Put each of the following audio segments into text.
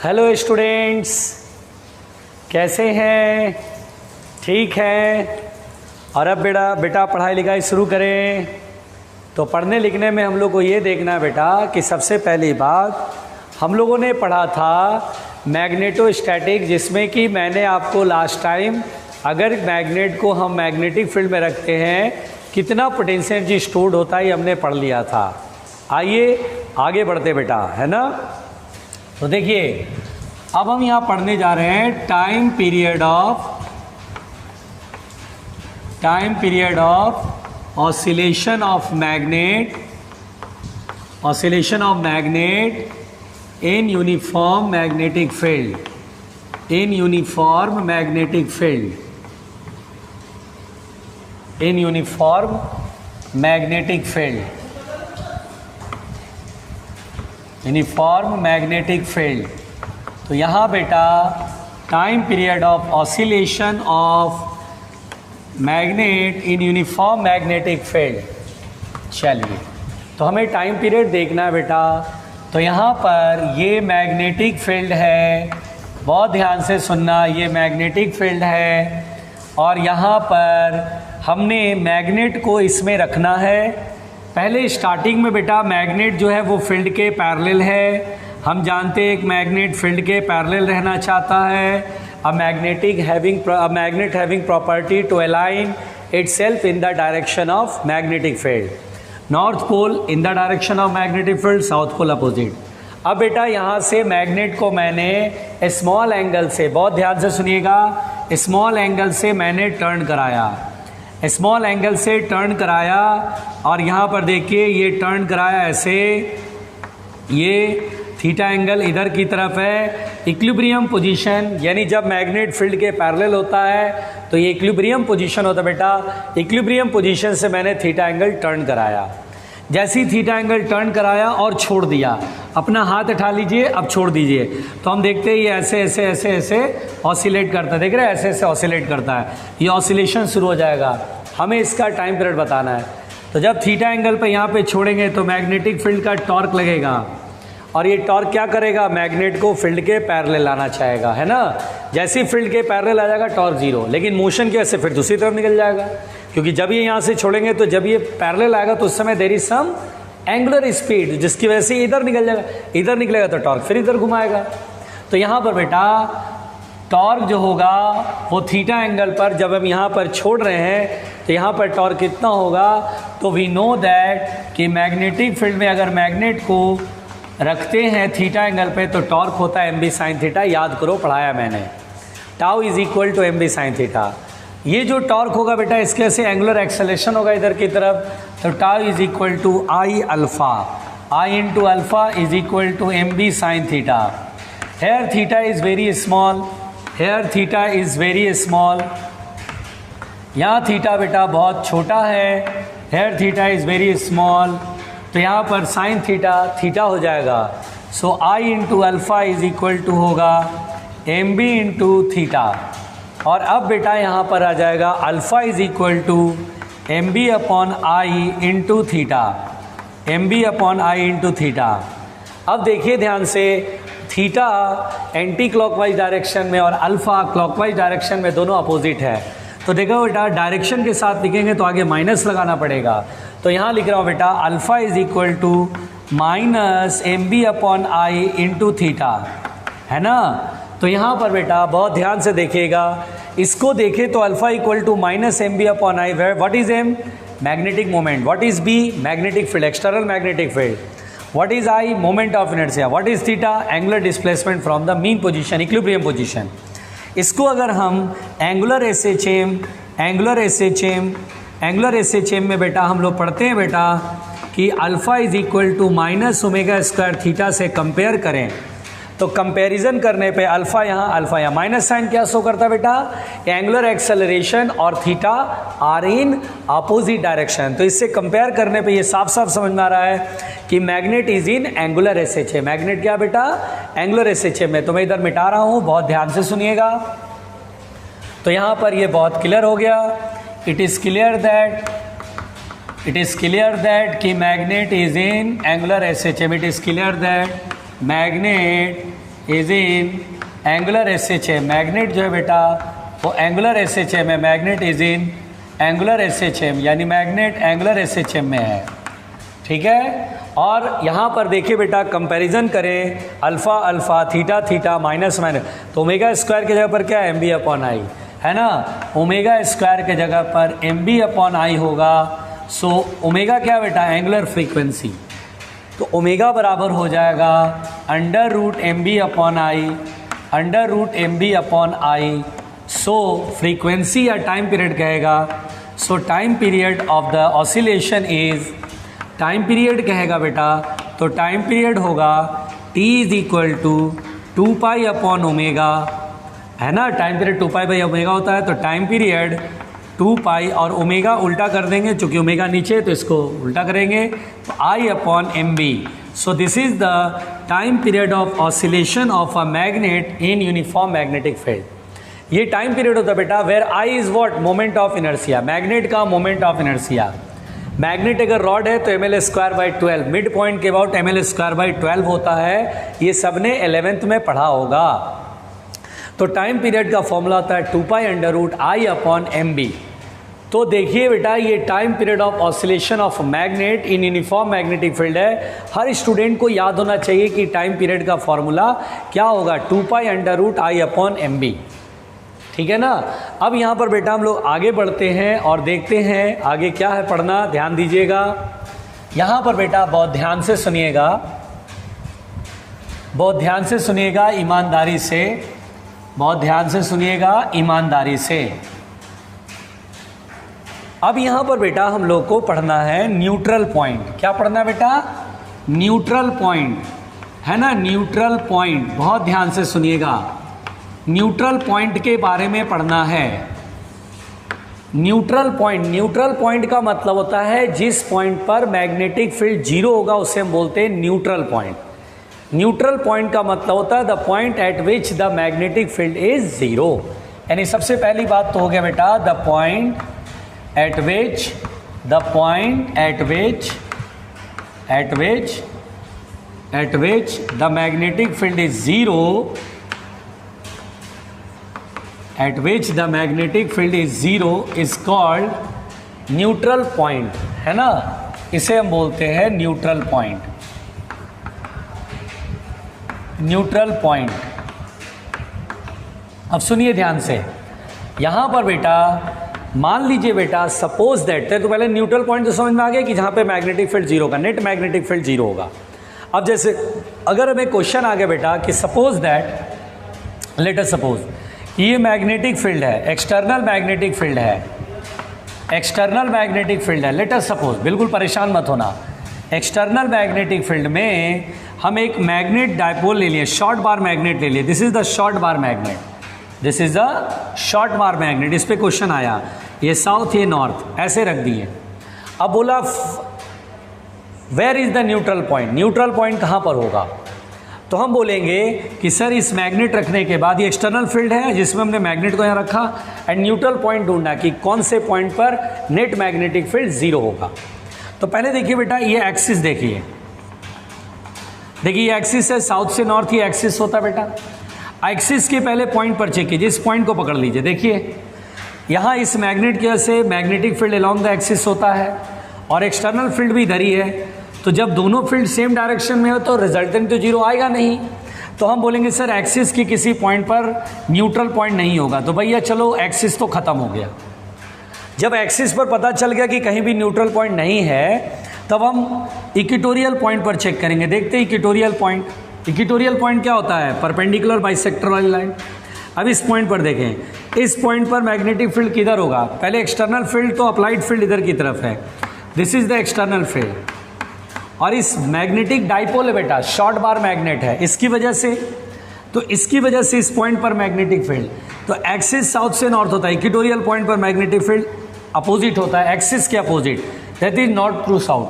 Hello students, कैसे हैं? ठीक है। और अब बेटा पढ़ाई लिखाई शुरू करें। तो पढ़ने लिखने में हम लोग को ये देखना है बेटा कि सबसे पहली बात हम लोगों ने पढ़ा था मैग्नेटोस्टैटिक, जिसमें कि मैंने आपको लास्ट टाइम अगर मैग्नेट को हम मैग्नेटिक फील्ड में रखते हैं कितना पोटेंशियल एनर्जी स्टोर्ड होता है, ये हमने पढ़ लिया था। आइए आगे बढ़ते बेटा, है ना। तो देखिए अब हम यहाँ पढ़ने जा रहे हैं time period of oscillation of magnet in uniform magnetic field, uniform magnetic field. तो यहाँ बेटा time period of oscillation of magnet in uniform magnetic field. चलिए तो हमें टाइम पीरियड देखना है बेटा। तो यहाँ पर ये मैग्नेटिक फील्ड है, बहुत ध्यान से सुनना, ये मैग्नेटिक फील्ड है और यहाँ पर हमने मैग्नेट को इसमें रखना है। पहले स्टार्टिंग में बेटा मैग्नेट जो है वो फील्ड के पैरेलल है। हम जानते हैं एक मैग्नेट फील्ड के पैरेलल रहना चाहता है। A magnet having property to align itself in the direction of magnetic field. North pole in the direction of magnetic field, south pole opposite. अब बेटा यहाँ से मैग्नेट को मैंने स्मॉल एंगल से, बहुत ध्यान से सुनिएगा, स्मॉल एंगल से मैंने टर्न कराया, और यहाँ पर देखिए ये टर्न कराया ऐसे, ये थीटा एंगल इधर की तरफ है। इक्विलिब्रियम पोजीशन, यानी जब मैग्नेट फील्ड के पैरेलल होता है तो ये इक्विलिब्रियम पोजीशन होता है बेटा। इक्विलिब्रियम पोजीशन से मैंने थीटा एंगल टर्न कराया। जैसे ही थीटा एंगल टर्न कराया और छोड़ दिया, अपना हाथ उठा लीजिए, अब छोड़ दीजिए, तो हम देखते हैं ये ऐसे ऐसे ऐसे ऐसे ऑसिलेट करता है। देख रहे हैं ऐसे ऐसे ऑसिलेट करता है, ये ऑसिलेशन शुरू हो जाएगा। हमें इसका टाइम पीरियड बताना है। तो जब थीटा एंगल पे यहाँ पे छोड़ेंगे तो मैग्नेटिक फील्ड का टॉर्क लगेगा, और ये टॉर्क क्या करेगा, मैग्नेट को फील्ड के पैरेलल लाना चाहेगा, है ना। जैसे ही फील्ड के पैरेलल आ जाएगा टॉर्क जीरो, लेकिन मोशन की वजह से फिर दूसरी तरफ निकल जाएगा, क्योंकि जब ये यहाँ से छोड़ेंगे तो जब ये पैरेलल आएगा तो उस समय there is some angular speed, जिसकी वजह से इधर निकल जाएगा, इधर निकलेगा तो टॉर्क फिर इधर घुमाएगा। तो यहाँ पर बेटा टॉर्क जो होगा वो थीटा एंगल पर, जब हम यहाँ पर छोड़ रहे हैं तो यहाँ पर टॉर्क कितना होगा, तो वी नो दैट कि मैग्नेटिक फील्ड में अगर मैग्नेट को रखते हैं थीटा एंगल पे तो टॉर्क होता है mb sin थीटा। याद करो, पढ़ाया मैंने, tau is equal to mb sin theta. ये जो टॉर्क होगा बेटा इसके से एंगुलर एक्सेलेरेशन होगा इधर की तरफ, तो tau is equal to I into alpha is equal to mb sin theta. Here theta is very small, यहाँ थीटा बेटा बहुत छोटा है, here theta is very small, तो यहाँ पर साइन थीटा हो जाएगा। So I into alpha is equal to होगा एम बी इंटू थीटा। और अब बेटा यहाँ पर आ जाएगा alpha is equal to M B upon I into theta. अब देखिए ध्यान से, थीटा एंटी क्लॉकवाइज डायरेक्शन में और अल्फा क्लॉकवाइज डायरेक्शन में, दोनों अपोजिट है। तो देखो बेटा डायरेक्शन के साथ लिखेंगे तो आगे माइनस लगाना पड़ेगा। तो यहाँ लिख रहा हूँ बेटा alpha is equal to minus M B upon I into theta, है ना। तो यहाँ पर बेटा बहुत ध्यान से देखिएगा, इसको देखें तो alpha equal to minus M B upon I, what is M, magnetic moment, what is B, magnetic field, external magnetic field, what is I, moment of inertia, what is theta, angular displacement from the mean position, equilibrium position. इसको अगर हम angular S H M में बेटा हम लोग पढ़ते हैं बेटा कि alpha is equal to minus omega square theta से कंपेयर करें, तो कंपैरिजन करने पे अल्फ़ा यहाँ माइनस साइन क्या शो करता है बेटा, एंगुलर एक्सेलरेशन और theta are in opposite direction. तो इससे कंपेयर करने पे ये साफ साफ समझ में आ रहा है कि magnet is in angular S H A. Magnet क्या बेटा, एंगुलर एस एच ए में। तो मैं इधर मिटा रहा हूँ, बहुत ध्यान से सुनिएगा। तो यहाँ पर ये बहुत क्लियर हो गया। इट इज़ क्लियर दैट कि magnet is in angular S H M. It is clear that magnet is in angular SHM, magnet जो है बेटा वो एंगुलर SHM है, magnet is in angular SHM, यानी मैग्नेट एंगुलर SHM में है, ठीक है। और यहाँ पर देखिए बेटा कंपैरिजन करें alpha alpha theta theta minus minus, तो ओमेगा स्क्वायर की जगह पर क्या है MB/I है ना, ओमेगा स्क्वायर के जगह पर MB/I होगा। सो ओमेगा क्या बेटा एंगुलर फ्रीक्वेंसी, तो ओमेगा बराबर हो जाएगा √MB/I। सो फ्रीक्वेंसी या टाइम पीरियड कहेगा, सो time period of the oscillation is, time period कहेगा बेटा तो टाइम पीरियड होगा T इज इक्वल टू 2π/ω, है ना, टाइम पीरियड 2π/ω होता है, तो टाइम पीरियड 2π और ओमेगा उल्टा कर देंगे, चूँकि ओमेगा नीचे है तो इसको उल्टा करेंगे, तो I/MB। So this is the time period of oscillation of a magnet in uniform magnetic field. ये टाइम पीरियड होता है बेटा where I is what, moment of inertia, magnet का मोमेंट ऑफ इनर्शिया। मैग्नेट अगर रॉड है तो ml²/12, mid point के about ml²/12 होता है, ये सबने 11th में पढ़ा होगा। तो टाइम पीरियड का फॉर्मूला होता है 2π√I/MB। तो देखिए बेटा ये time period of oscillation of magnet in uniform magnetic field है। हर स्टूडेंट को याद होना चाहिए कि टाइम पीरियड का फॉर्मूला क्या होगा, 2π√I/MB, ठीक है ना। अब यहाँ पर बेटा हम लोग आगे बढ़ते हैं और देखते हैं आगे क्या है पढ़ना, ध्यान दीजिएगा। यहाँ पर बेटा बहुत ध्यान से सुनिएगा, बहुत ध्यान से सुनिएगा, ईमानदारी से, बहुत ध्यान से सुनिएगा ईमानदारी से। अब यहाँ पर बेटा हम लोग को पढ़ना है न्यूट्रल पॉइंट। क्या पढ़ना है बेटा, न्यूट्रल पॉइंट, है ना, न्यूट्रल पॉइंट, बहुत ध्यान से सुनिएगा। न्यूट्रल पॉइंट के बारे में पढ़ना है। न्यूट्रल पॉइंट, न्यूट्रल पॉइंट का मतलब होता है जिस पॉइंट पर मैग्नेटिक फील्ड जीरो होगा उसे हम बोलते हैं न्यूट्रल पॉइंट। न्यूट्रल पॉइंट का मतलब होता है the point eight which the magnetic field is zero. यानी सबसे पहली बात तो हो गया बेटा the point eight which the magnetic field is zero, at which the magnetic field is zero is called neutral point, है ना, इसे हम बोलते हैं न्यूट्रल पॉइंट। न्यूट्रल पॉइंट, अब सुनिए ध्यान से, यहाँ पर बेटा मान लीजिए बेटा सपोज दैट, तो पहले न्यूट्रल पॉइंट तो समझ में आ गया कि जहाँ पे मैग्नेटिक फील्ड जीरो होगा, नेट मैग्नेटिक फील्ड जीरो होगा। अब जैसे अगर हमें क्वेश्चन आ गया बेटा कि suppose that, let us suppose ये मैग्नेटिक फील्ड है, एक्सटर्नल मैग्नेटिक फील्ड है, एक्सटर्नल मैग्नेटिक फील्ड है, लेट अस सपोज, बिल्कुल परेशान मत होना। एक्सटर्नल मैग्नेटिक फील्ड में हम एक मैग्नेट डायपोल ले लिए, शॉर्ट बार मैग्नेट ले लिए, this is the short bar magnet, this is the short bar magnet. इस पे क्वेश्चन आया, ये साउथ ये नॉर्थ, ऐसे रख दिए। अब बोला where is the neutral point, neutral point कहाँ पर होगा, तो हम बोलेंगे कि सर इस मैग्नेट रखने के बाद ये एक्सटर्नल फील्ड है जिसमें हमने मैग्नेट को यहाँ रखा, एंड न्यूट्रल पॉइंट ढूंढना कि कौन से पॉइंट पर नेट मैग्नेटिक फील्ड जीरो होगा। तो पहले देखिए बेटा ये एक्सिस देखिए, देखिए ये एक्सिस है, साउथ से नॉर्थ ये एक्सिस होता है बेटा। एक्सिस के पहले पॉइंट पर चेक कीजिए, इस पॉइंट को पकड़ लीजिए, देखिए यहाँ इस मैग्नेट की वजह से magnetic field along the axis होता है और एक्सटर्नल फील्ड भी इधर ही है। तो जब दोनों फील्ड सेम डायरेक्शन में हो तो रिजल्टेंट तो जीरो आएगा नहीं। तो हम बोलेंगे सर एक्सिस की किसी पॉइंट पर न्यूट्रल पॉइंट नहीं होगा, तो भैया चलो एक्सिस तो ख़त्म हो गया। जब एक्सिस पर पता चल गया कि कहीं भी न्यूट्रल पॉइंट नहीं है, तब हम इक्वेटोरियल पॉइंट पर चेक करेंगे। देखते हैं इक्वेटोरियल पॉइंट, इक्वेटोरियल पॉइंट क्या होता है, परपेंडिकुलर बाइसेक्टर वाली लाइन। अब इस पॉइंट पर देखें, इस पॉइंट पर मैग्नेटिक फील्ड किधर होगा, पहले एक्सटर्नल फील्ड तो अप्लाइड फील्ड इधर की तरफ है, this is the external field, और इस मैग्नेटिक डाइपोल है बेटा, शॉर्ट बार मैग्नेट है, इसकी वजह से, तो इसकी वजह से इस पॉइंट पर मैग्नेटिक फील्ड, तो एक्सिस साउथ से नॉर्थ होता है, इक्वेटोरियल पॉइंट पर मैग्नेटिक फील्ड अपोजिट होता है, एक्सिस के opposite, that is north to south.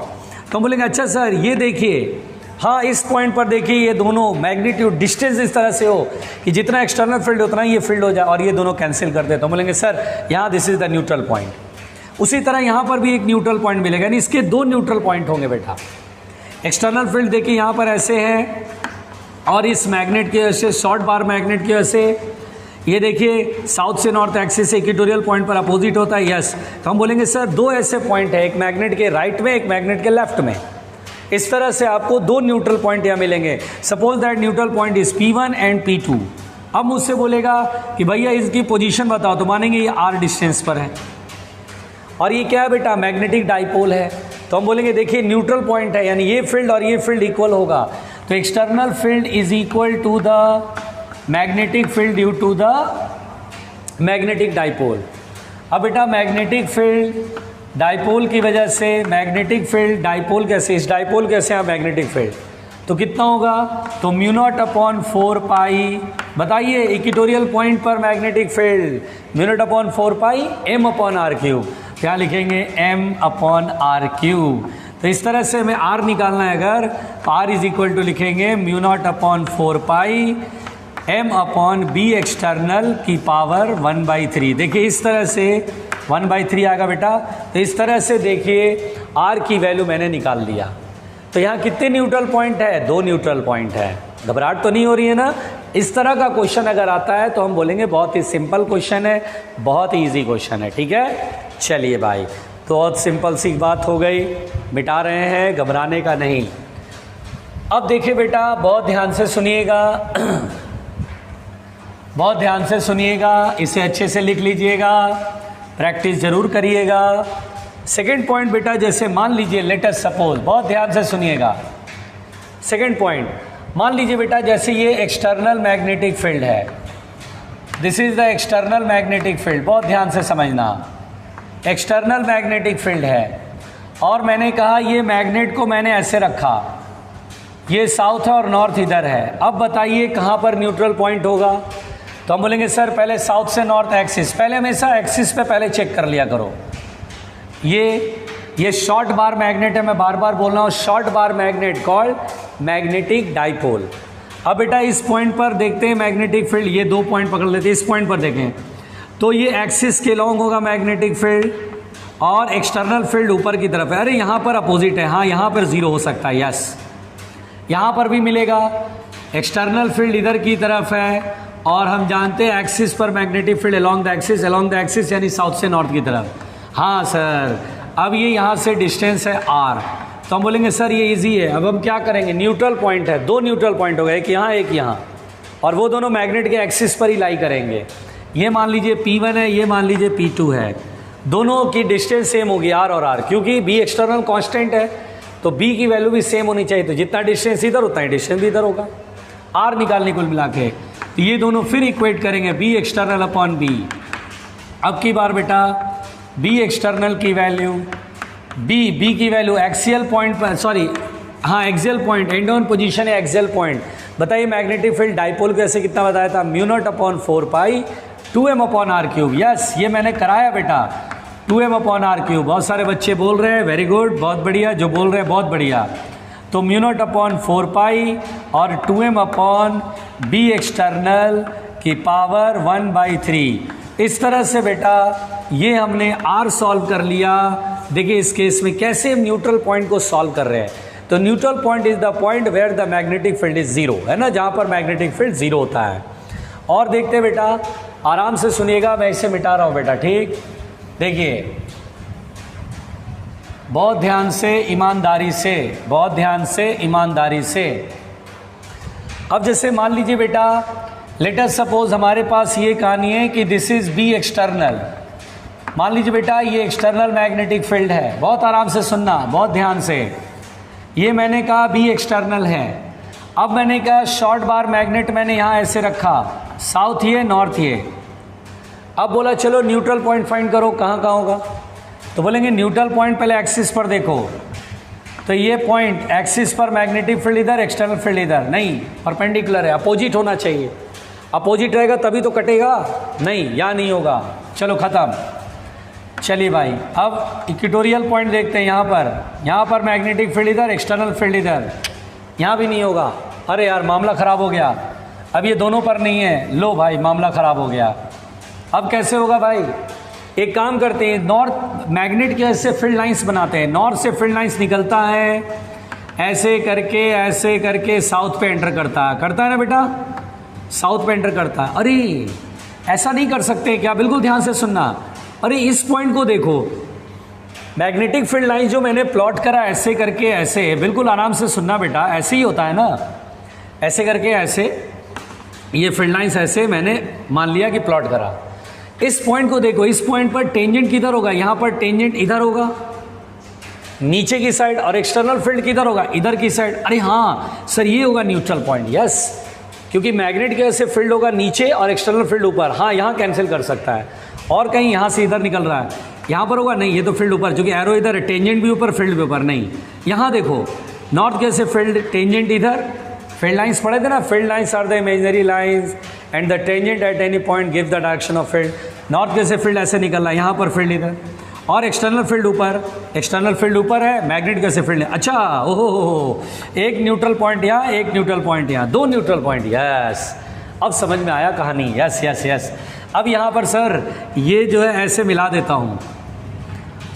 तो हम बोलेंगे अच्छा सर ये देखिए, हाँ इस पॉइंट पर देखिए ये दोनों मैग्नीट्यूड डिस्टेंस इस तरह से हो कि जितना एक्सटर्नल फील्ड उतना ही ये फील्ड हो जाए और ये दोनों कैंसिल कर दे, तो बोलेंगे सर यहाँ this is the neutral point. उसी तरह यहाँ पर भी एक न्यूट्रल पॉइंट मिलेगा, यानी इसके दो न्यूट्रल पॉइंट होंगे बेटा। एक्सटर्नल फील्ड देखिए यहाँ पर ऐसे है और इस मैग्नेट की वजह से, शॉर्ट बार मैग्नेट की वजह से, ये देखिए साउथ से नॉर्थ एक्सिस से इक्वेटोरियल पॉइंट पर अपोजिट होता है। यस, तो हम बोलेंगे सर दो ऐसे पॉइंट है, एक मैग्नेट के राइट में, एक मैग्नेट के लेफ्ट में। इस तरह से आपको दो न्यूट्रल पॉइंट यहाँ मिलेंगे। Suppose that neutral point is P1 and P2। अब मुझसे बोलेगा कि भैया इसकी पोजीशन बताओ, तो मानेंगे ये r डिस्टेंस पर है और ये क्या है बेटा, मैग्नेटिक डाइपोल है। तो हम बोलेंगे देखिए न्यूट्रल पॉइंट है, यानी ये फील्ड और ये फील्ड इक्वल होगा, तो external field is equal to the magnetic field due to the magnetic dipole. अब बेटा मैग्नेटिक फील्ड डाइपोल की वजह से, मैग्नेटिक फील्ड डाइपोल कैसे, इस डाइपोल कैसे है मैग्नेटिक फील्ड, तो कितना होगा, तो म्यू नॉट अपॉन 4 पाई, बताइए इक्वेटोरियल पॉइंट पर magnetic field mu nought upon 4 pi m upon R cube. क्या लिखेंगे, m अपॉन आर क्यूब। तो इस तरह से हमें r निकालना है अगर, तो r इज इक्वल टू लिखेंगे mu nought upon 4 pi m upon B external की पावर 1/3। देखिए इस तरह से 1/3 आएगा बेटा। तो इस तरह से देखिए r की वैल्यू मैंने निकाल लिया। तो यहाँ कितने न्यूट्रल पॉइंट है, 2 न्यूट्रल पॉइंट है। घबराहट तो नहीं हो रही है ना। इस तरह का क्वेश्चन अगर आता है तो हम बोलेंगे बहुत ही सिंपल क्वेश्चन है, बहुत ही ईजी क्वेश्चन है। ठीक है, चलिए भाई, तो बहुत सिंपल सी बात हो गई, मिटा रहे हैं, घबराने का नहीं। अब देखिए बेटा बहुत ध्यान से सुनिएगा, बहुत ध्यान से सुनिएगा, इसे अच्छे से लिख लीजिएगा, प्रैक्टिस जरूर करिएगा। सेकेंड पॉइंट बेटा, जैसे मान लीजिए लेट अस सपोज, बहुत ध्यान से सुनिएगा। सेकेंड पॉइंट, मान लीजिए बेटा जैसे ये एक्सटर्नल मैग्नेटिक फील्ड है, this is the external magnetic field, बहुत ध्यान से समझना। एक्सटर्नल मैग्नेटिक फील्ड है और मैंने कहा ये मैग्नेट को मैंने ऐसे रखा, ये साउथ है और नॉर्थ इधर है। अब बताइए कहाँ पर न्यूट्रल पॉइंट होगा, तो हम बोलेंगे सर पहले साउथ से नॉर्थ एक्सिस, पहले हमेशा एक्सिस पे पहले चेक कर लिया करो। ये शॉर्ट बार मैग्नेट है, मैं बार बार बोल रहा हूँ, short bar magnet called magnetic dipole. अब बेटा इस पॉइंट पर देखते हैं मैग्नेटिक फील्ड, ये 2 पॉइंट पकड़ लेते हैं, इस पॉइंट पर देखें तो ये एक्सिस के लॉन्ग होगा मैग्नेटिक फील्ड और एक्सटर्नल फील्ड ऊपर की तरफ है। अरे यहाँ पर अपोजिट है, हाँ यहाँ पर 0 हो सकता है, यस यहाँ पर भी मिलेगा। एक्सटर्नल फील्ड इधर की तरफ है और हम जानते हैं एक्सिस पर magnetic field along the axis यानी साउथ से नॉर्थ की तरफ। हाँ सर, अब ये यहाँ से डिस्टेंस है r, तो हम बोलेंगे सर ये इजी है। अब हम क्या करेंगे, न्यूट्रल पॉइंट है, 2 न्यूट्रल पॉइंट हो गए, एक यहाँ एक यहाँ, और वो दोनों मैग्नेट के एक्सिस पर ही लाई करेंगे। ये मान लीजिए P1 है, ये मान लीजिए P2 है, दोनों की डिस्टेंस सेम होगी r और r, क्योंकि b एक्सटर्नल कांस्टेंट है तो b की वैल्यू भी सेम होनी चाहिए, तो जितना डिस्टेंस इधर उतना ही डिस्टेंस भी इधर होगा। r निकालने कुल मिला के, तो ये दोनों फिर इक्वेट करेंगे b एक्सटर्नल अपॉन b। अब की बार बेटा b एक्सटर्नल की वैल्यू, b की वैल्यू एक्सियल पॉइंट पर, सॉरी हाँ axial point, end on position है एक्सियल पॉइंट। बताइए मैग्नेटिक फील्ड डाइपोल कैसे कितना बताया था, mu nought upon 4 pi 2m upon R cube. Yes ये मैंने कराया बेटा, 2m अपॉन आर क्यूब। बहुत सारे बच्चे बोल रहे हैं, वेरी गुड, बहुत बढ़िया, जो बोल रहे हैं बहुत बढ़िया। तो म्यू नॉट अपॉन 4 पाई और 2m अपॉन b एक्सटर्नल की पावर 1/3। इस तरह से बेटा ये हमने r सॉल्व कर लिया। देखिए इस केस में कैसे न्यूट्रल पॉइंट को सॉल्व कर रहे हैं, तो neutral point is the point where the magnetic field is 0, है ना, जहाँ पर मैग्नेटिक फील्ड 0 होता है। और देखते हैं बेटा, आराम से सुनिएगा, मैं इसे मिटा रहा हूँ बेटा, ठीक। देखिए बहुत ध्यान से, ईमानदारी से, बहुत ध्यान से, ईमानदारी से। अब जैसे मान लीजिए बेटा, लेट अस सपोज हमारे पास ये कहानी है कि दिस इज बी एक्सटर्नल। मान लीजिए बेटा ये एक्सटर्नल मैग्नेटिक फील्ड है, बहुत आराम से सुनना, बहुत ध्यान से। ये मैंने कहा बी एक्सटर्नल है। अब मैंने कहा शॉर्ट बार मैग्नेट मैंने यहाँ ऐसे रखा, साउथ ये नॉर्थ ये। अब बोला चलो न्यूट्रल पॉइंट फाइंड करो, कहाँ कहाँ होगा, तो बोलेंगे न्यूट्रल पॉइंट पहले एक्सिस पर देखो, तो ये पॉइंट एक्सिस पर मैग्नेटिक फील्ड इधर, एक्सटर्नल फील्ड इधर, नहीं परपेंडिकुलर है, अपोजिट होना चाहिए। अपोजिट रहेगा तभी तो कटेगा, नहीं यहाँ नहीं होगा। चलो ख़त्म। चलिए भाई अब इक्वेटोरियल पॉइंट देखते हैं। यहाँ पर मैग्नेटिक फील्ड इधर, एक्सटर्नल फील्ड इधर, यहाँ भी नहीं होगा। अरे यार मामला ख़राब हो गया, अब ये दोनों पर नहीं है, लो भाई मामला ख़राब हो गया। अब कैसे होगा भाई, एक काम करते हैं, नॉर्थ मैग्नेट की वजह से फील्ड लाइंस बनाते हैं, नॉर्थ से फील्ड लाइंस निकलता है ऐसे करके साउथ पे एंटर करता है ना बेटा, साउथ पे एंटर करता है। अरे ऐसा नहीं कर सकते क्या, बिल्कुल ध्यान से सुनना। अरे इस पॉइंट को देखो, मैग्नेटिक फील्ड लाइन जो मैंने प्लॉट करा ऐसे करके ऐसे, बिल्कुल आराम से सुनना बेटा, ऐसे ही होता है ना, ऐसे करके ऐसे, ये फील्ड लाइंस ऐसे मैंने मान लिया कि प्लॉट करा। इस पॉइंट को देखो, इस पॉइंट पर टेंजेंट किधर होगा, यहाँ पर टेंजेंट इधर होगा नीचे की साइड, और एक्सटर्नल फील्ड किधर होगा, इधर की साइड। अरे हाँ सर ये होगा न्यूट्रल पॉइंट, यस, क्योंकि मैग्नेट के ऐसे फील्ड होगा नीचे और एक्सटर्नल फील्ड ऊपर। हाँ यहाँ कैंसिल कर सकता है, और कहीं यहाँ से इधर निकल रहा है, यहाँ पर होगा नहीं, ये तो फील्ड ऊपर, क्योंकि एरो इधर है, टेंजेंट भी ऊपर फील्ड भी ऊपर। नहीं, यहाँ देखो नॉर्थ के ऐसे फील्ड, टेंजेंट इधर, फील्ड लाइंस पढ़े थे ना, field lines are the imaginary lines and the tangent at any point give the direction of field. North के से फील्ड ऐसे निकल रहा है, यहाँ पर फील्ड इधर, और एक्सटर्नल फील्ड ऊपर, एक्सटर्नल फील्ड ऊपर है, मैग्नेट कैसे फील्ड है। अच्छा ओहो, एक न्यूट्रल पॉइंट यहाँ, एक न्यूट्रल पॉइंट यहाँ, दो न्यूट्रल पॉइंट, यस, अब समझ में आया कहानी, यस यस यस। अब यहाँ पर सर ये जो है ऐसे मिला देता हूँ,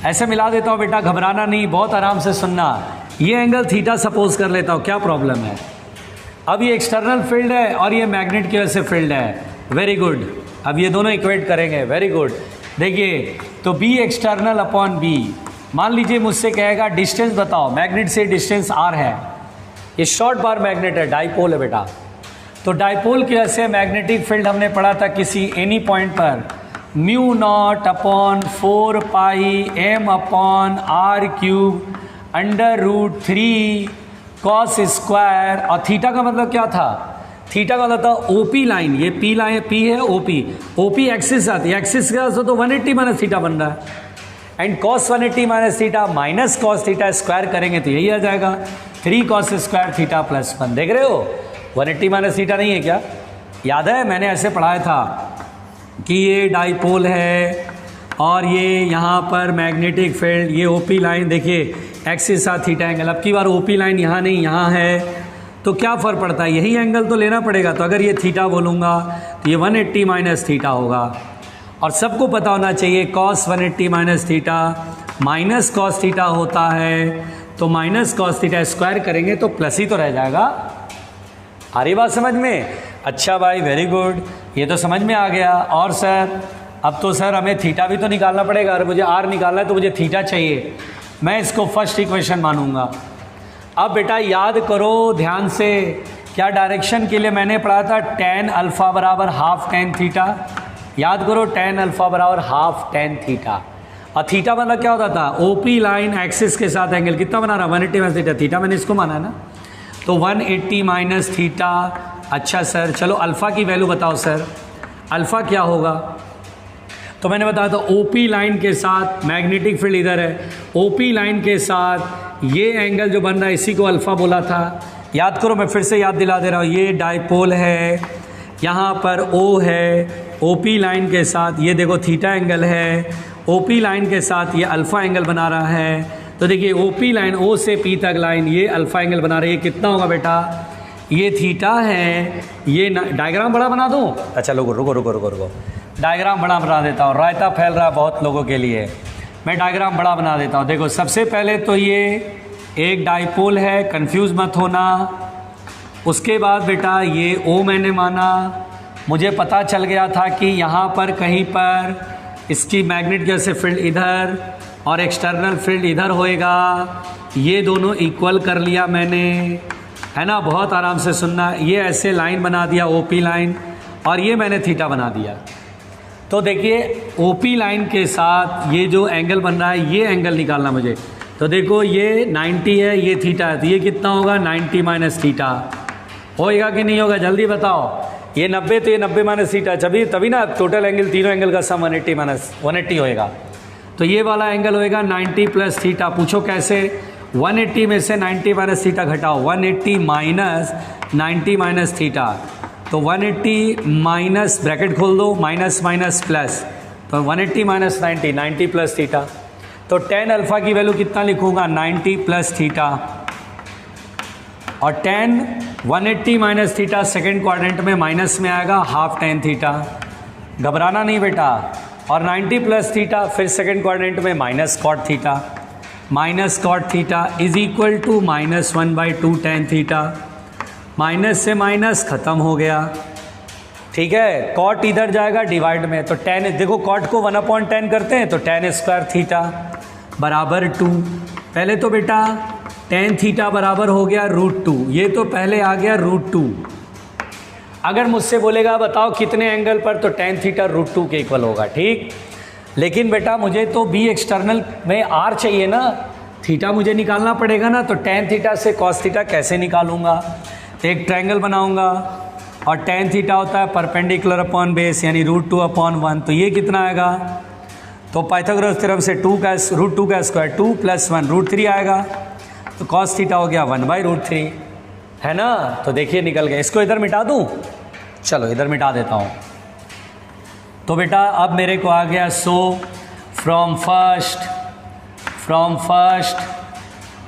ऐसे मिला देता हूँ बेटा, घबराना नहीं, बहुत आराम से सुनना। ये एंगल थीटा सपोज कर लेता हूँ, क्या प्रॉब्लम है। अब ये एक्सटर्नल फील्ड है और ये मैग्नेट की वजह से फील्ड है, वेरी गुड। अब ये दोनों इक्वेट करेंगे, वेरी गुड। देखिए तो बी एक्सटर्नल अपॉन बी, मान लीजिए मुझसे कहेगा डिस्टेंस बताओ, मैग्नेट से डिस्टेंस आर है, ये शॉर्ट बार मैग्नेट है, डाइपोल है बेटा। तो डाइपोल की वजह से मैग्नेटिक फील्ड हमने पढ़ा था किसी एनी पॉइंट पर mu nought upon 4 pi M upon R cube under root 3 cos square. और थीटा का मतलब क्या था, थीटा का मतलब था ओपी लाइन, ये पी लाइन, पी है ओपी, ओपी एक्सिस आती है, एक्सिस का तो 180 माइनस थीटा बन रहा है, and cos 180 minus theta minus cos theta square करेंगे तो यही आ जाएगा 3 कॉस स्क्वायर थीटा प्लस 1। देख रहे हो 180 माइनस थीटा नहीं है क्या, याद है मैंने ऐसे पढ़ाया था कि ये डाइपोल है और ये यहाँ पर मैग्नेटिक फील्ड, ये ओपी लाइन देखिए एक्सिस आ थीटा एंगल। अब की बार ओपी लाइन यहाँ नहीं यहाँ है, तो क्या फ़र्क पड़ता है, यही एंगल तो लेना पड़ेगा। तो अगर ये थीटा बोलूँगा तो ये 180 माइनस थीटा होगा, और सबको पता होना चाहिए cos 180 minus theta minus cos theta होता है, तो माइनस कॉस थीटा स्क्वायर करेंगे तो प्लस ही तो रह जाएगा। आ रही बात समझ में? अच्छा भाई वेरी गुड, ये तो समझ में आ गया। और सर अब तो सर हमें थीटा भी तो निकालना पड़ेगा, अगर मुझे आर निकालना है तो मुझे थीटा चाहिए, मैं इसको फर्स्ट इक्वेशन मानूंगा। अब बेटा याद करो ध्यान से, क्या डायरेक्शन के लिए मैंने पढ़ा था tan अल्फ़ा बराबर हाफ tan थीटा, याद करो tan अल्फ़ा बराबर हाफ tan थीटा। और थीटा मतलब क्या होता था, ओपी लाइन एक्सिस के साथ एंगल कितना बना रहा 180 माइनस थीटा, थीटा मैंने इसको माना है ना, तो 180 माइनस थीटा। अच्छा सर चलो अल्फ़ा की वैल्यू बताओ सर, अल्फ़ा क्या होगा, तो मैंने बताया था ओपी लाइन के साथ मैग्नेटिक फील्ड इधर है, ओपी लाइन के साथ ये एंगल जो बन रहा है इसी को अल्फ़ा बोला था। याद करो, मैं फिर से याद दिला दे रहा हूँ, ये डाइपोल है, यहाँ पर ओ है, ओपी लाइन के साथ ये देखो थीटा एंगल है, ओपी लाइन के साथ ये अल्फ़ा एंगल बना रहा है। तो देखिए ओपी लाइन ओ से पी तक लाइन ये अल्फ़ा एंगल बना रही है, कितना होगा बेटा, ये थीटा है, ये डायग्राम बड़ा बना दूँ। अच्छा रुको रुको रुको रुको रुको, डायग्राम बड़ा बना देता हूँ, रायता फैल रहा है बहुत लोगों के लिए, मैं डायग्राम बड़ा बना देता हूँ। देखो सबसे पहले तो ये एक डाइपोल है, कंफ्यूज मत होना। उसके बाद बेटा ये ओ मैंने माना, मुझे पता चल गया था कि यहाँ पर कहीं पर इसकी मैग्नेट जैसे फील्ड इधर और एक्सटर्नल फील्ड इधर होएगा, ये दोनों इक्वल कर लिया मैंने, है ना। बहुत आराम से सुनना, ये ऐसे लाइन बना दिया ओपी लाइन, और ये मैंने थीटा बना दिया। तो देखिए ओपी लाइन के साथ ये जो एंगल बन रहा है ये एंगल निकालना मुझे, तो देखो ये 90 है, ये थीटा है, तो ये कितना होगा 90 माइनस थीटा, होएगा कि नहीं होगा जल्दी बताओ। ये 90 तो ये 90 माइनस थीटा, तभी ना टोटल एंगल तीनों एंगल का सम 180 माइनस 180 होएगा, तो ये वाला एंगल होएगा 90 प्लस थीटा। पूछो कैसे, 180 में से 90 माइनस थीटा घटाओ, 180 माइनस 90 माइनस थीटा, तो 180 माइनस ब्रैकेट खोल दो, माइनस माइनस प्लस, तो 180 माइनस 90, 90 प्लस थीटा। तो tan अल्फ़ा की वैल्यू कितना लिखूंगा 90 प्लस थीटा, और tan 180 minus theta second quadrant में माइनस में आएगा हाफ tan थीटा, घबराना नहीं बेटा। और 90 प्लस थीटा फिर सेकेंड क्वाड्रेंट में minus cot theta. Minus cot theta is equal to -1/2 tan theta. Minus से माइनस ख़त्म हो गया, ठीक है। कॉट इधर जाएगा डिवाइड में, तो tan, देखो कॉट को 1/10 करते हैं तो tan² थीटा बराबर 2। पहले तो बेटा tan थीटा बराबर हो गया √2, ये तो पहले आ गया √2। अगर मुझसे बोलेगा बताओ कितने एंगल पर, तो tan थीटा √2 के इक्वल होगा, ठीक। लेकिन बेटा मुझे तो बी एक्सटर्नल में आर चाहिए ना, थीटा मुझे निकालना पड़ेगा ना, तो tan थीटा से cos थीटा कैसे निकालूंगा। एक ट्रायंगल बनाऊंगा और tan थीटा होता है परपेंडिकुलर अपॉन बेस यानी √2/1, तो ये कितना आएगा, तो पाइथागोरस थ्योरम से √2 का स्क्वायर 2 + 1 √3 आएगा, तो cos थीटा हो गया 1/√3, है ना। तो देखिए निकल गया। इसको इधर मिटा दूँ, चलो इधर मिटा देता हूँ। तो बेटा अब मेरे को आ गया, so from first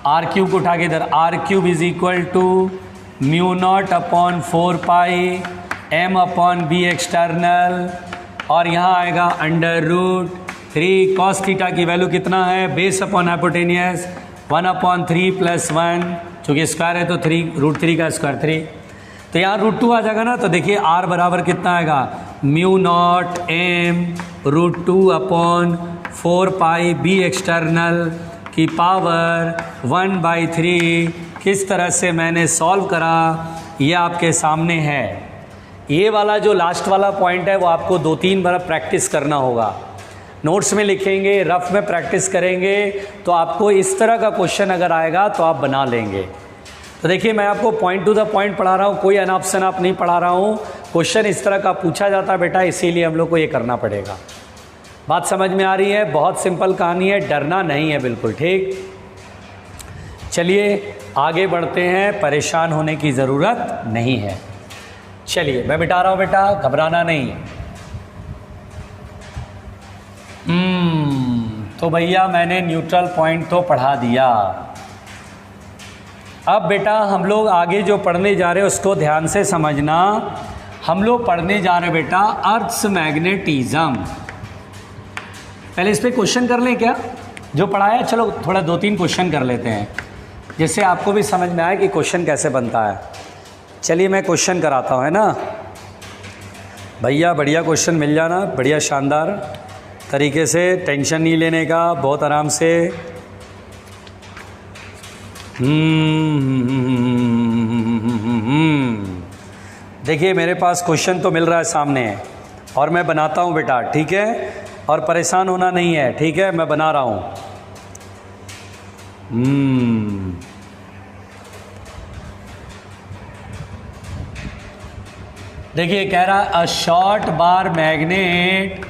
R cube को उठा के इधर, r³ is equal to μ0/4π m/b external, और यहाँ आएगा √3 cos थीटा की वैल्यू कितना है, बेस अपॉन हाइपोटेनियस 1/3 + 1, चूँकि स्क्वायर है तो 3 का स्क्वायर 3, तो यहाँ √2 आ जाएगा ना। तो देखिए r बराबर कितना आएगा, μ0 m √2/4π b एक्सटर्नल की पावर 1/3। किस तरह से मैंने सॉल्व करा ये आपके सामने है। ये वाला जो लास्ट वाला पॉइंट है वो आपको 2-3 बार प्रैक्टिस करना होगा, नोट्स में लिखेंगे, रफ में प्रैक्टिस करेंगे, तो आपको इस तरह का क्वेश्चन अगर आएगा तो आप बना लेंगे। तो देखिए मैं आपको पॉइंट टू द पॉइंट पढ़ा रहा हूँ, कोई अनाप शनाप नहीं पढ़ा रहा हूँ। क्वेश्चन इस तरह का पूछा जाता है बेटा, इसीलिए हम लोग को ये करना पड़ेगा। बात समझ में आ रही है, बहुत सिंपल कहानी है, डरना नहीं है बिल्कुल, ठीक। चलिए आगे बढ़ते हैं, परेशान होने की ज़रूरत नहीं है। चलिए मैं मिटा रहा हूँ बेटा, घबराना नहीं। तो भैया मैंने न्यूट्रल पॉइंट तो पढ़ा दिया। अब बेटा हम लोग आगे जो पढ़ने जा रहे हैं उसको ध्यान से समझना। हम लोग पढ़ने जा रहे हैं बेटा अर्थ्स मैग्नेटिज्म। पहले इस पर क्वेश्चन कर लें क्या, जो पढ़ाया, चलो थोड़ा 2-3 क्वेश्चन कर लेते हैं, जिससे आपको भी समझ में आए कि क्वेश्चन कैसे बनता है। चलिए मैं क्वेश्चन कराता हूँ, है ना भैया। बढ़िया क्वेश्चन मिल जाना, बढ़िया शानदार तरीके से, टेंशन नहीं लेने का, बहुत आराम से। देखिए मेरे पास क्वेश्चन तो मिल रहा है सामने और मैं बनाता हूँ बेटा, ठीक है, और परेशान होना नहीं है, ठीक है, मैं बना रहा हूँ। देखिए कह रहा a short bar magnet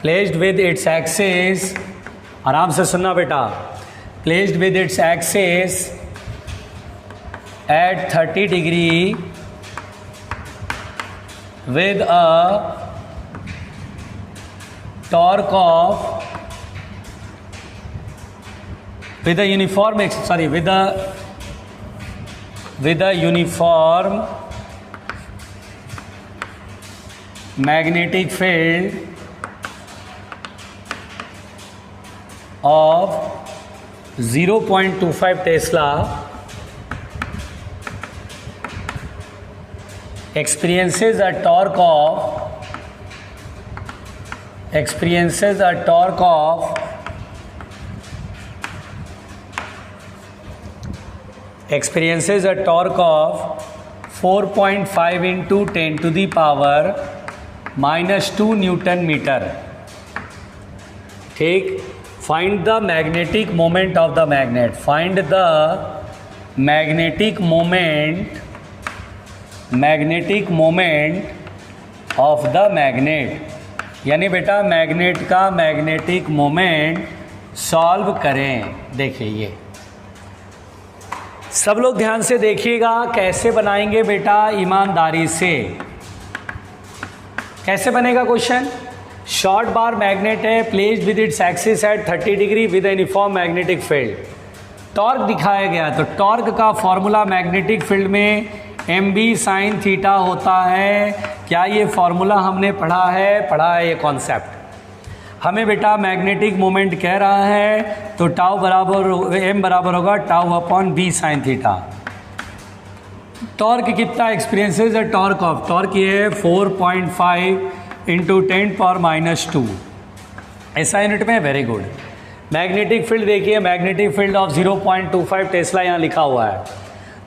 placed with its axis, आराम से सुनना बेटा, placed with its axis at 30 degree with a torque of with a uniform magnetic field of 0.25 Tesla experiences a torque of 4.5 into 10 to the power -2 Newton meter, ठीक। Find the magnetic moment of the magnet. Find the magnetic moment of the magnet, यानी बेटा magnet का magnetic moment solve करें। देखिए ये सब लोग ध्यान से देखिएगा, कैसे बनाएंगे बेटा, ईमानदारी से। कैसे बनेगा क्वेश्चन, शॉर्ट बार मैग्नेट है, placed with its axis at 30 degree with uniform magnetic field. Torque दिखाया गया, तो टॉर्क का फॉर्मूला मैग्नेटिक फील्ड में एम बी साइन थीटा होता है। क्या ये फॉर्मूला हमने पढ़ा है ये कॉन्सेप्ट। हमें बेटा मैग्नेटिक मोमेंट कह रहा है, तो टाउ बराबर एम बराबर होगा tau upon B sine theta. Torque कितना एक्सपीरियंसेस है, टॉर्क ये है 4.5 इंटू 10⁻²। ऐसा यूनिट में, वेरी गुड। मैग्नेटिक फील्ड देखिए, मैग्नेटिक फील्ड ऑफ 0.25 टेस्ला यहाँ लिखा हुआ है,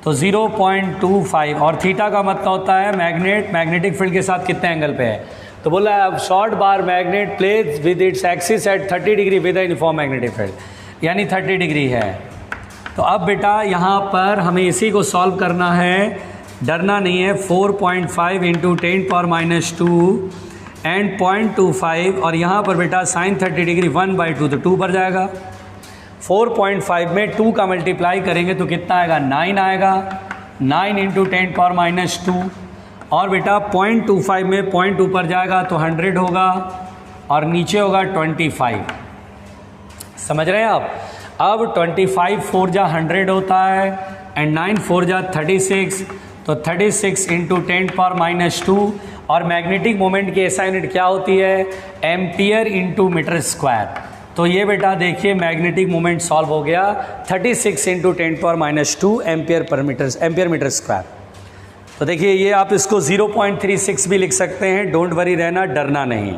तो 0.25 और थीटा का मतलब होता है मैग्नेटिक फील्ड के साथ कितने एंगल पे है। तो बोला है अब short bar magnet place with its axis at 30 degree with uniform magnetic field, यानी 30 डिग्री है। तो अब बेटा यहाँ पर हमें इसी को सॉल्व करना है, डरना नहीं है। 4.5 इंटू 10⁻² एंड 0.25 और यहाँ पर बेटा साइन 30 डिग्री 1/2, तो 2 पर जाएगा। 4.5 में 2 का मल्टीप्लाई करेंगे तो कितना आएगा, 9 आएगा। 9 इंटू 10⁻²। और बेटा 0.25 में 0.2 पर जाएगा तो 100 होगा और नीचे होगा 25। समझ रहे हैं आप। अब 25 4 जा 100 होता है एंड 9 4 जा 36, तो 36 इंटू 10⁻²। और मैग्नेटिक मोमेंट की ऐसा यूनिट क्या होती है, एम्पियर इंटू मीटर स्क्वायर। तो ये बेटा देखिए मैग्नेटिक मोमेंट सॉल्व हो गया, 36 इंटू 10⁻² एम्पियर मीटर स्क्वायर। तो देखिए ये आप इसको 0.36 भी लिख सकते हैं, डोंट वरी रहना, डरना नहीं।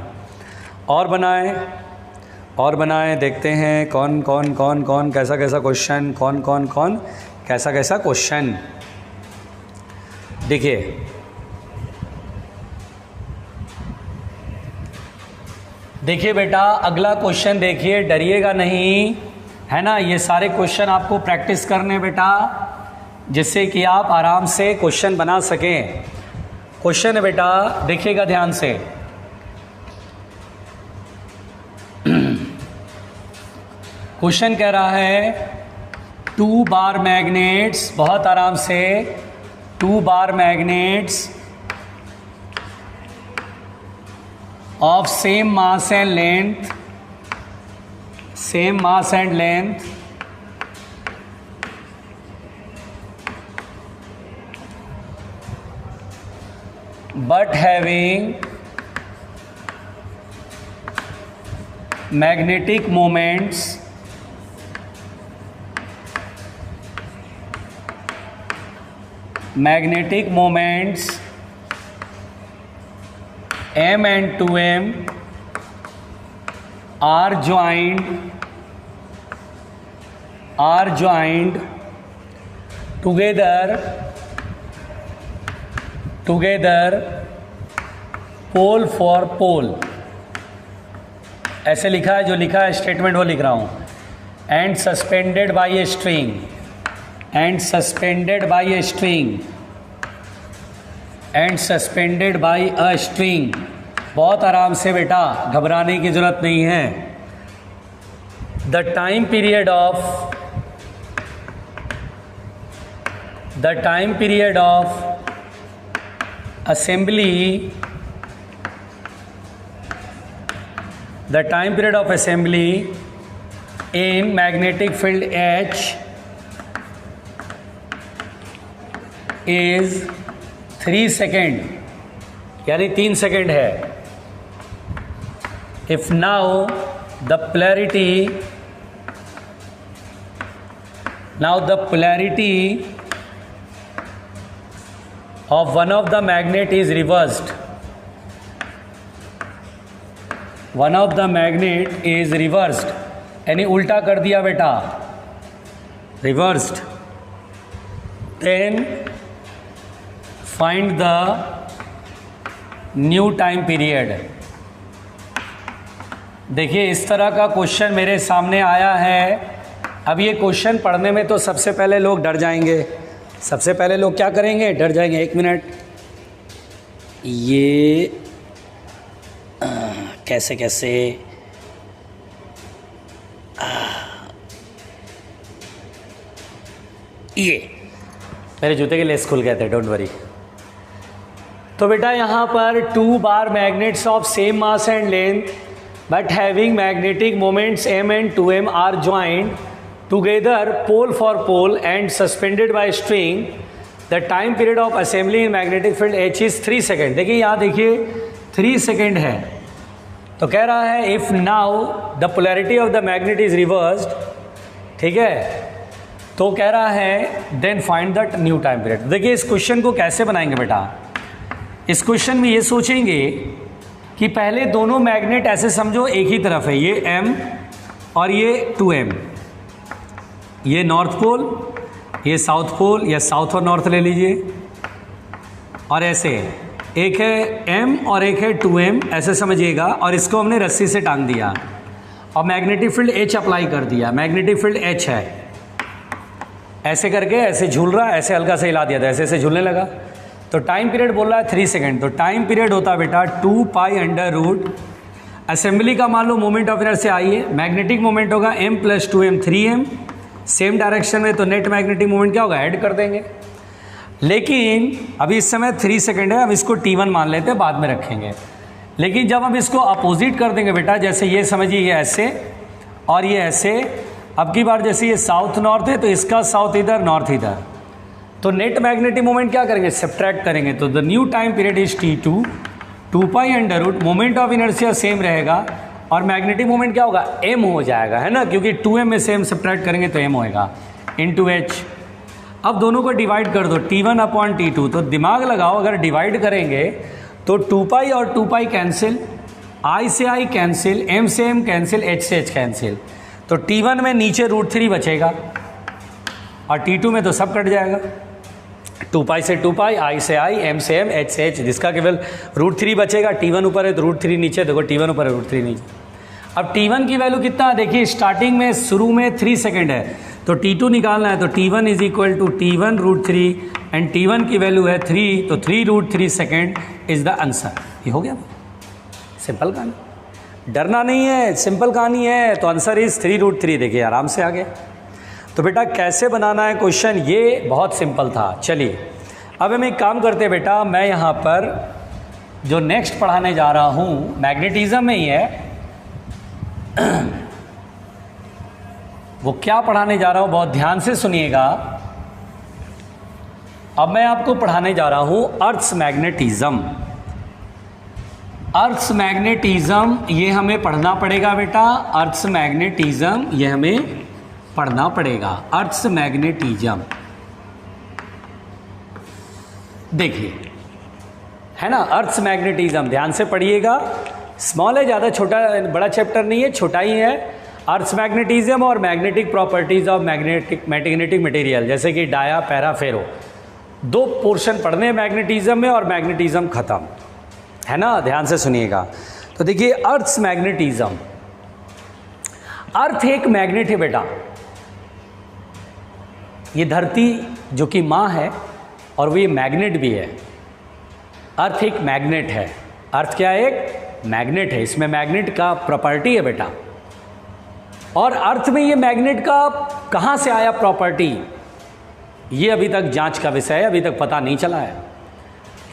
और बनाएं देखते हैं कौन कैसा क्वेश्चन, कौन कैसा क्वेश्चन। देखिए बेटा अगला क्वेश्चन देखिए, डरिएगा नहीं, है ना। ये सारे क्वेश्चन आपको प्रैक्टिस करने बेटा, जिससे कि आप आराम से क्वेश्चन बना सकें। क्वेश्चन है बेटा, देखिएगा ध्यान से। क्वेश्चन कह रहा है 2 बार मैग्नेट्स, बहुत आराम से, 2 bar magnets of same mass and length but having magnetic moments m and 2m are joined together pole for pole। ऐसे लिखा है, जो लिखा है स्टेटमेंट वो लिख रहा हूँ। and suspended by a string बहुत आराम से बेटा, घबराने की जरूरत नहीं है। The time period of assembly in magnetic field H is 3 second, यानी 3 सेकेंड है। If now the polarity of one of the magnet is reversed, यानी उल्टा कर दिया बेटा, reversed, then find the new time period। देखिए इस तरह का क्वेश्चन मेरे सामने आया है। अब ये क्वेश्चन पढ़ने में तो सबसे पहले लोग डर जाएंगे। सबसे पहले लोग क्या करेंगे, डर जाएंगे। एक मिनट, ये कैसे ये मेरे जूते के लेस खुल गए थे, डोंट वरी। तो बेटा यहाँ पर 2 bar magnets of same mass and length but having magnetic moments m and 2m are joint together pole for pole and suspended by string, the time period of assembly in magnetic field H is 3 second. देखिए यहाँ देखिए 3 second है, तो कह रहा है if now the polarity of the magnet is reversed, ठीक है, तो कह रहा है then find the new time period. देखिए इस क्वेश्चन को कैसे बनाएंगे बेटा, इस क्वेश्चन में ये सोचेंगे कि पहले दोनों मैग्नेट ऐसे समझो एक ही तरफ है, ये M और ये 2M, ये नॉर्थ पोल, ये साउथ पोल, या साउथ और नॉर्थ ले लीजिए, और ऐसे एक है M और एक है 2M, ऐसे समझिएगा, और इसको हमने रस्सी से टांग दिया और मैग्नेटिक फील्ड H अप्लाई कर दिया, मैग्नेटिक फील्ड H है, ऐसे करके ऐसे झूल रहा, ऐसे हल्का से हिला दिया था, ऐसे ऐसे झूलने लगा, तो टाइम पीरियड बोल रहा है 3 सेकेंड, तो टाइम पीरियड होता बेटा 2 पाई अंडर रूट असेंबली का, मान लो मोमेंट ऑफ इनर्शिया आई है, मैग्नेटिक मोमेंट होगा M + 2M 3M, same direction में, तो नेट मैग्नेटिक मोमेंट क्या होगा, ऐड कर देंगे। लेकिन अभी इस समय 3 सेकेंड है, अब इसको T1 मान लेते हैं, बाद में रखेंगे। लेकिन जब हम इसको अपोजिट कर देंगे बेटा, जैसे ये समझिए ये ऐसे और ये ऐसे, अब की बार जैसे ये साउथ नॉर्थ है तो इसका साउथ इधर नॉर्थ इधर, तो नेट मैग्नेटिक मोमेंट क्या करेंगे, सब्ट्रैक्ट करेंगे, तो the new time period is T2, 2 pi under root, moment of inertia same रहेगा और मैग्नेटिक मोमेंट क्या होगा, M हो जाएगा, है ना, क्योंकि 2M में सेम सब्ट्रैक्ट करेंगे तो M होएगा, इनटू H। अब दोनों को डिवाइड कर दो, T1 अपॉन T2, तो दिमाग लगाओ, अगर डिवाइड करेंगे तो 2 पाई और 2 पाई कैंसिल, I से I कैंसिल, M से M कैंसिल, H से H कैंसिल, तो T1 में नीचे √3 बचेगा और T2 में तो सब कट जाएगा, 2 पाई से 2 पाई, I से I, M से M, H से H, जिसका केवल √3 बचेगा, T1 ऊपर है तो √3 नीचे, देखो T1 ऊपर है √3 नीचे। अब T1 की वैल्यू कितना, देखिए स्टार्टिंग में शुरू में 3 सेकेंड है, तो T2 निकालना है, तो T1 is equal to T1 √3 and T1 की वैल्यू है 3, तो 3 √3 सेकेंड इज द आंसर। ये हो गया, सिंपल कहानी, डरना नहीं है, सिंपल कहानी है, तो आंसर इज 3 √3, देखिए आराम से आ गया। तो बेटा कैसे बनाना है क्वेश्चन, ये बहुत सिंपल था। चलिए अब हम एक काम करते हैं बेटा, मैं यहाँ पर जो नेक्स्ट पढ़ाने जा रहा हूँ मैग्नेटिज्म में ही है, वो क्या पढ़ाने जा रहा हूँ बहुत ध्यान से सुनिएगा। अब मैं आपको पढ़ाने जा रहा हूँ अर्थ्स मैग्नेटिज्म। अर्थ्स मैग्नेटिज्म ये हमें पढ़ना पड़ेगा बेटा, अर्थ्स मैग्नेटिज्म ये हमें पढ़ना पड़ेगा, अर्थ्स मैग्नेटिज्म। देखिए है ना, अर्थ्स मैग्नेटिज्म ध्यान से पढ़िएगा, स्मॉल है, ज़्यादा छोटा बड़ा चैप्टर नहीं है, छोटा ही है। अर्थ्स मैग्नेटिज्म और magnetic properties of magnetic material, जैसे कि डाया, पैरा, फेरो, 2 पोर्शन पढ़ने हैं मैग्नेटिज्म में और मैग्नेटिज्म खत्म, है ना, ध्यान से सुनिएगा। तो देखिए अर्थ्स मैग्नेटिज्म, अर्थ एक मैग्नेट है बेटा, ये धरती जो कि माँ है और वो ये मैग्नेट भी है। अर्थ एक मैग्नेट है, अर्थ क्या है, एक मैग्नेट है, इसमें मैग्नेट का प्रॉपर्टी है बेटा। और अर्थ में ये मैग्नेट का कहाँ से आया प्रॉपर्टी, ये अभी तक जांच का विषय है, अभी तक पता नहीं चला है।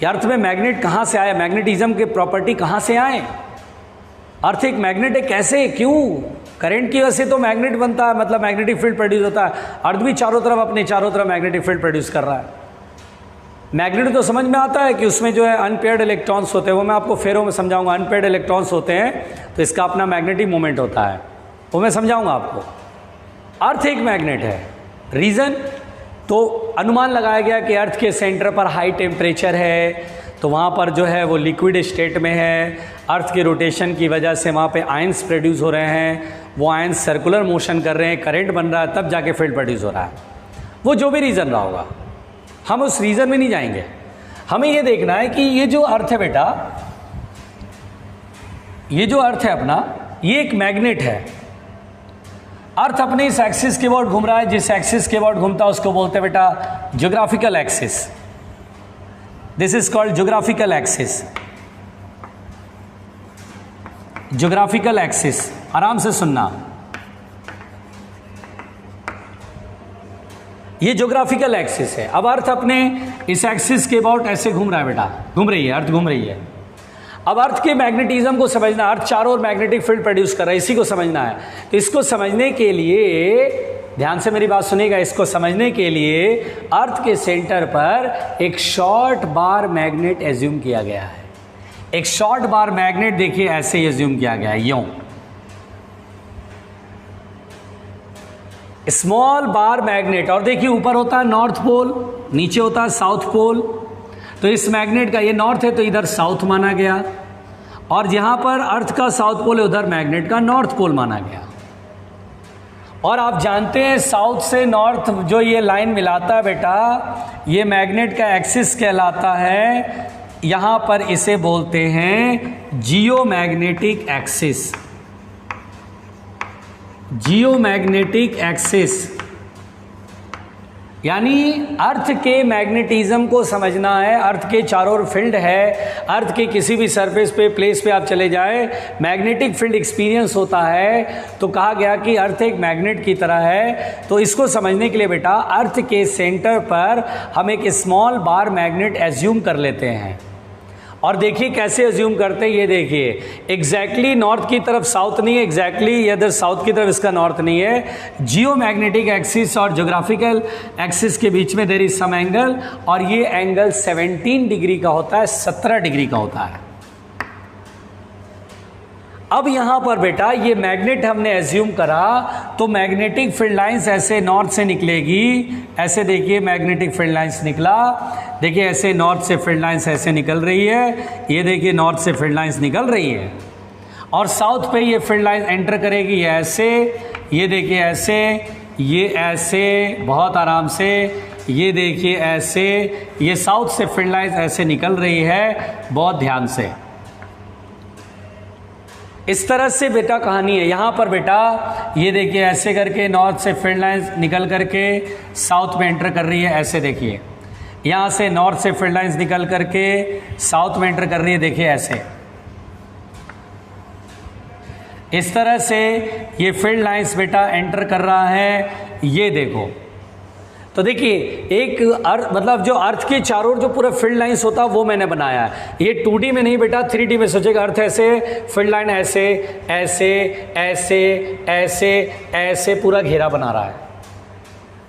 अर्थ में मैग्नेट कहाँ से आया, मैग्नेटिज्म के प्रॉपर्टी कहाँ से आए, अर्थ एक मैग्नेट है, कैसे, क्यों, करंट की वजह से तो मैग्नेट बनता है, मतलब मैग्नेटिक फील्ड प्रोड्यूस होता है। अर्थ भी चारों तरफ मैग्नेटिक फील्ड प्रोड्यूस कर रहा है। मैग्नेट तो समझ में आता है कि उसमें जो है अनपेयर्ड इलेक्ट्रॉन्स होते हैं, वो मैं आपको फेरो में समझाऊंगा। अनपेयर्ड इलेक्ट्रॉन्स होते हैं तो इसका अपना मैग्नेटिक मोमेंट होता है, वो मैं समझाऊंगा आपको। अर्थ एक मैग्नेट है, रीज़न तो अनुमान लगाया गया कि अर्थ के सेंटर पर हाई टेम्परेचर है, तो वहाँ पर जो है वो लिक्विड स्टेट में है। अर्थ के रोटेशन की वजह से वहाँ पे आयंस प्रोड्यूस हो रहे हैं, वो आयंस सर्कुलर मोशन कर रहे हैं, करंट बन रहा है, तब जाके फील्ड प्रोड्यूस हो रहा है। वो जो भी रीज़न रहा होगा, हम उस रीज़न में नहीं जाएंगे। हमें ये देखना है कि ये जो अर्थ है बेटा, ये जो अर्थ है अपना, ये एक मैग्नेट है। अर्थ अपने इस एक्सिस के अबाउट घूम रहा है, जिस एक्सिस के अबाउट घूमता है उसको बोलते हैं बेटा geographical axis. This is called geographical axis. Geographical axis, आराम से सुनना, ये ज्योग्राफिकल एक्सिस है। अब अर्थ अपने इस एक्सिस के अबाउट ऐसे घूम रहा है बेटा, घूम रही है, अर्थ घूम रही है। अब अर्थ के मैग्नेटिज्म को समझना, अर्थ चारों ओर मैग्नेटिक फील्ड प्रोड्यूस कर रहा है, इसी को समझना है। तो इसको समझने के लिए ध्यान से मेरी बात सुनिएगा, इसको समझने के लिए अर्थ के सेंटर पर एक शॉर्ट बार मैग्नेट एज्यूम किया गया है। एक शॉर्ट बार मैग्नेट देखिए ऐसे एज्यूम किया गया है, यूं स्मॉल बार मैग्नेट, और देखिए ऊपर होता है नॉर्थ पोल, नीचे होता है साउथ पोल। तो इस मैग्नेट का ये नॉर्थ है तो इधर साउथ माना गया, और जहां पर अर्थ का साउथ पोल है उधर मैग्नेट का नॉर्थ पोल माना गया। और आप जानते हैं साउथ से नॉर्थ जो ये लाइन मिलाता है बेटा, ये मैग्नेट का एक्सिस कहलाता है। यहां पर इसे बोलते हैं जियोमैग्नेटिक एक्सिस। जियोमैग्नेटिक एक्सिस यानी अर्थ के मैग्नेटिज्म को समझना है। अर्थ के चारों ओर फील्ड है, अर्थ के किसी भी सरफेस पे प्लेस पे आप चले जाए मैग्नेटिक फील्ड एक्सपीरियंस होता है। तो कहा गया कि अर्थ एक मैग्नेट की तरह है। तो इसको समझने के लिए बेटा अर्थ के सेंटर पर हम एक स्मॉल बार मैग्नेट एज्यूम कर लेते हैं। और देखिए कैसे एज्यूम करते हैं, ये देखिए एग्जैक्टली नॉर्थ की तरफ साउथ नहीं है, एग्जैक्टली इधर साउथ की तरफ इसका नॉर्थ नहीं है। जियोमैग्नेटिक एक्सिस और ज्योग्राफिकल एक्सिस के बीच में देयर इज सम एंगल, और ये एंगल 17 डिग्री का होता है, 17 डिग्री का होता है। अब यहां पर बेटा ये मैग्नेट हमने एज्यूम करा, तो मैग्नेटिक फील्ड लाइंस ऐसे नॉर्थ से निकलेगी। ऐसे देखिए मैग्नेटिक फील्ड लाइंस निकला, देखिए ऐसे नॉर्थ से फील्ड लाइंस ऐसे निकल रही है, ये देखिए नॉर्थ से फील्ड लाइंस निकल रही है। और साउथ पे ये फील्ड लाइन एंटर करेगी ऐसे, ये देखिए ऐसे, ये ऐसे बहुत आराम से, ये देखिए ऐसे, ये साउथ से फील्ड लाइंस ऐसे निकल रही है, बहुत ध्यान से। इस तरह से बेटा कहानी है। यहाँ पर बेटा ये देखिए ऐसे करके नॉर्थ से फील्ड लाइंस निकल करके साउथ में एंटर कर रही है, ऐसे देखिए यहाँ से नॉर्थ से फील्ड लाइंस निकल करके साउथ में एंटर कर रही है, देखिए ऐसे। इस तरह से ये फील्ड लाइंस बेटा एंटर कर रहा है, ये देखो। तो देखिए एक अर्थ मतलब जो अर्थ के चारों ओर जो पूरा फील्ड लाइंस होता है वो मैंने बनाया है। ये 2D में नहीं बेटा 3D में सोचेगा। अर्थ ऐसे, फील्ड लाइन ऐसे ऐसे ऐसे ऐसे ऐसे पूरा घेरा बना रहा है।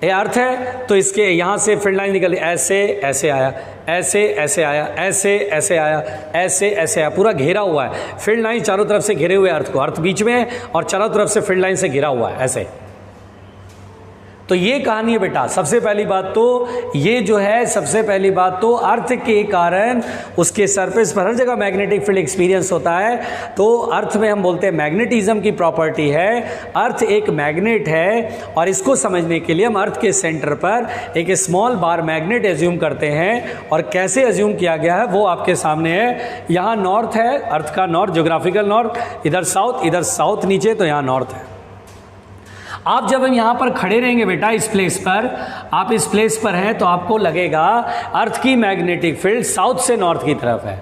ये अर्थ है तो इसके यहाँ से फील्ड लाइन निकल ऐसे ऐसे आया, ऐसे ऐसे आया, ऐसे ऐसे आया, ऐसे ऐसे आया, पूरा घेरा हुआ है। फील्ड लाइन चारों तरफ से घिरे हुए अर्थ को, अर्थ बीच में और चारों तरफ से फील्ड लाइन से घिरा हुआ है ऐसे। तो ये कहानी है बेटा। सबसे पहली बात तो ये जो है, सबसे पहली बात तो अर्थ के कारण उसके सरफेस पर हर जगह मैग्नेटिक फील्ड एक्सपीरियंस होता है। तो अर्थ में हम बोलते हैं मैग्नेटिज्म की प्रॉपर्टी है, अर्थ एक मैग्नेट है। और इसको समझने के लिए हम अर्थ के सेंटर पर एक स्मॉल बार मैग्नेट एज्यूम करते हैं। और कैसे एज्यूम किया गया है वो आपके सामने है। यहाँ नॉर्थ है, अर्थ का नॉर्थ, ज्योग्राफिकल नॉर्थ, इधर साउथ नीचे, तो यहाँ नॉर्थ है। आप जब हम यहाँ पर खड़े रहेंगे बेटा इस प्लेस पर, आप इस प्लेस पर हैं तो आपको लगेगा अर्थ की मैग्नेटिक फील्ड साउथ से नॉर्थ की तरफ है,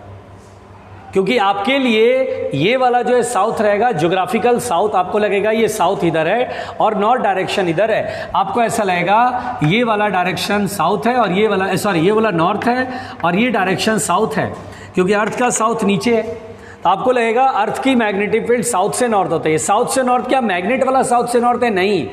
क्योंकि आपके लिए ये वाला जो है साउथ रहेगा, ज्योग्राफिकल साउथ। आपको लगेगा ये साउथ इधर है और नॉर्थ डायरेक्शन इधर है। आपको ऐसा लगेगा ये वाला डायरेक्शन साउथ है और ये वाला नॉर्थ है और ये डायरेक्शन साउथ है, क्योंकि अर्थ का साउथ नीचे है। तो आपको लगेगा अर्थ की मैग्नेटिक फील्ड साउथ से नॉर्थ होता है। साउथ से नॉर्थ क्या मैग्नेट वाला साउथ से नॉर्थ है? नहीं,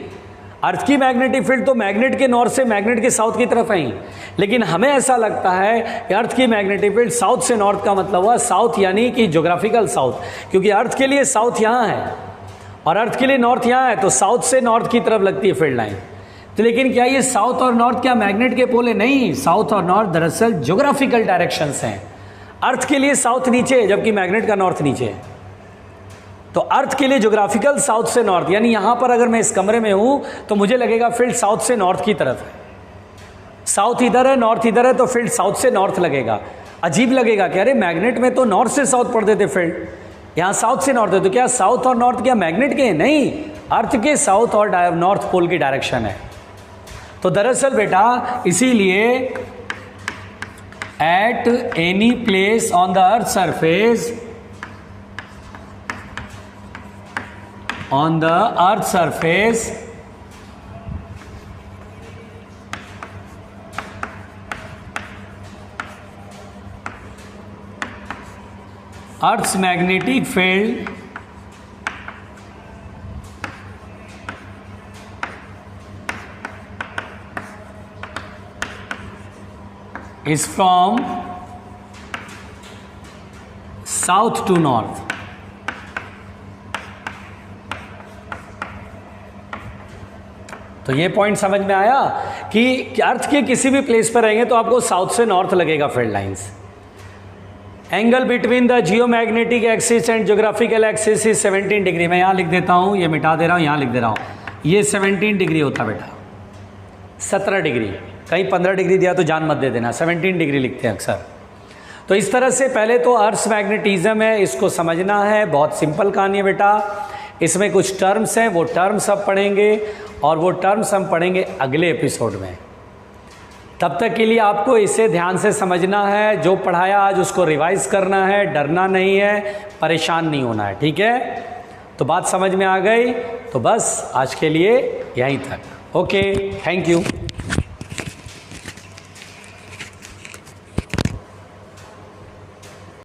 अर्थ की मैग्नेटिक फील्ड तो मैग्नेट के नॉर्थ से मैग्नेट के साउथ की तरफ है ही। लेकिन हमें ऐसा लगता है कि अर्थ की मैग्नेटिक फील्ड साउथ से नॉर्थ का मतलब हुआ साउथ यानी कि ज्योग्राफिकल साउथ, क्योंकि अर्थ के लिए साउथ यहाँ है और अर्थ के लिए नॉर्थ यहाँ है, तो साउथ से नॉर्थ की तरफ लगती है फील्ड लाइन। तो लेकिन क्या ये साउथ और नॉर्थ क्या मैग्नेट के पोल है? नहीं, साउथ और नॉर्थ दरअसल ज्योग्राफिकल डायरेक्शंस हैं। अर्थ के लिए साउथ नीचे है जबकि मैग्नेट का नॉर्थ नीचे है। तो अर्थ के लिए ज्योग्राफिकल साउथ से नॉर्थ, यानी यहां पर अगर मैं इस कमरे में हूं तो मुझे लगेगा फील्ड साउथ से नॉर्थ की तरफ है। साउथ इधर है, नॉर्थ इधर है, तो फील्ड साउथ से नॉर्थ लगेगा। अजीब लगेगा कि अरे मैग्नेट में तो नॉर्थ से साउथ पढ़ते थे फील्ड, यहां साउथ से नॉर्थ है, तो क्या साउथ और नॉर्थ क्या मैग्नेट के हैं? नहीं, अर्थ के साउथ और नॉर्थ पोल की डायरेक्शन है। तो दरअसल बेटा इसीलिए at any place on the earth surface, on the earth surface, earth's magnetic field is from south to north. तो ये पॉइंट समझ में आया कि अर्थ के किसी भी प्लेस पर रहेंगे तो आपको साउथ से नॉर्थ लगेगा field lines. Angle between the geomagnetic axis and geographical axis is 17 degree. मैं यहाँ लिख देता हूँ, ये मिटा दे रहा हूँ, यहाँ लिख दे रहा हूँ, ये 17 डिग्री होता बेटा, 17 डिग्री, कहीं 15 डिग्री दिया तो जान मत दे देना, 17 डिग्री लिखते हैं अक्सर। तो इस तरह से पहले तो अर्थ मैग्नेटिज्म है, इसको समझना है, बहुत सिंपल कहानी है बेटा। इसमें कुछ टर्म्स हैं, वो टर्म्स अब पढ़ेंगे और वो टर्म्स हम पढ़ेंगे अगले एपिसोड में। तब तक के लिए आपको इसे ध्यान से समझना है, जो पढ़ाया आज उसको रिवाइज करना है, डरना नहीं है, परेशान नहीं होना है, ठीक है। तो बात समझ में आ गई, तो बस आज के लिए यहीं तक। Okay, thank you.